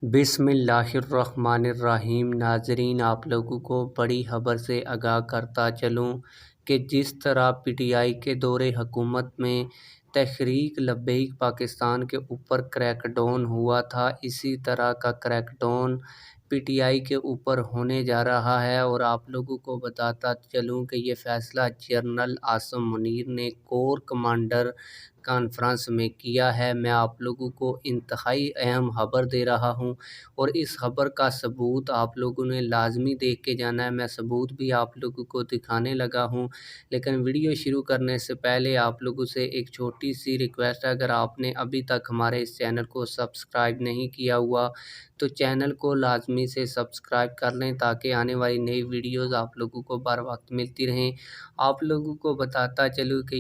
बिस्मिल्लाहिर्रहमानिर्रहीम। नाज़रीन, आप लोगों को बड़ी खबर से आगाह करता चलूँ कि जिस तरह पीटीआई के दौरे हुकूमत में तहरीक लब्बैक पाकिस्तान के ऊपर क्रैकडाउन हुआ था, इसी तरह का क्रैकडाउन पीटीआई के ऊपर होने जा रहा है। और आप लोगों को बताता चलूँ कि ये फ़ैसला जनरल आसिम मुनीर ने कोर कमांडर कॉन्फ्रेंस में किया है। मैं आप लोगों को इंतहाई अहम खबर दे रहा हूं और इस खबर का सबूत आप लोगों ने लाजमी देख के जाना है। मैं सबूत भी आप लोगों को दिखाने लगा हूं, लेकिन वीडियो शुरू करने से पहले आप लोगों से एक छोटी सी रिक्वेस्ट है। अगर आपने अभी तक हमारे इस चैनल को सब्सक्राइब नहीं किया हुआ तो चैनल को लाजमी से सब्सक्राइब कर लें ताकि आने वाली नई वीडियोस आप लोगों को बर वक्त मिलती रहें। आप लोगों को बताता चलूँ कि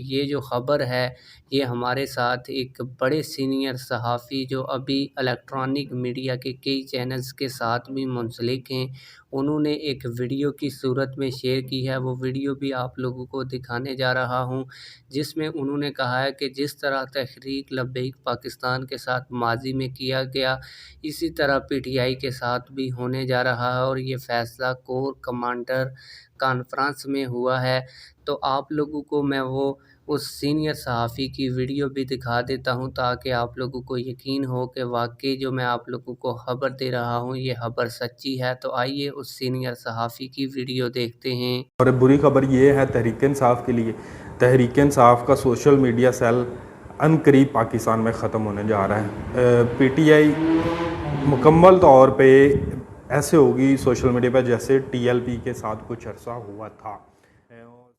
ये जो ख़बर है ये हमारे साथ एक बड़े सीनियर सहाफ़ी जो अभी इलेक्ट्रॉनिक मीडिया के कई चैनल्स के साथ भी मुंसलिक हैं, उन्होंने एक वीडियो की सूरत में शेयर की है। वो वीडियो भी आप लोगों को दिखाने जा रहा हूं, जिसमें उन्होंने कहा है कि जिस तरह तहरीक लब्बैक पाकिस्तान के साथ माजी में किया गया, इसी तरह पीटीआई के साथ भी होने जा रहा है और ये फ़ैसला कोर कमांडर कॉन्फ्रेंस में हुआ है। तो आप लोगों को मैं उस सीनियर सहाफ़ी की वीडियो भी दिखा देता हूं ताकि आप लोगों को यकीन हो कि वाकई जो मैं आप लोगों को ख़बर दे रहा हूं ये ख़बर सच्ची है। तो आइए उस सीनियर सहाफ़ी की वीडियो देखते हैं। और बुरी खबर ये है तहरीक इंसाफ के लिए, तहरीक इंसाफ का सोशल मीडिया सेल अनकरीब पाकिस्तान में ख़त्म होने जा रहा है। पीटीआई मुकम्मल तौर पे ऐसे होगी सोशल मीडिया पर जैसे टीएलपी के साथ कुछ अर्सा हुआ था।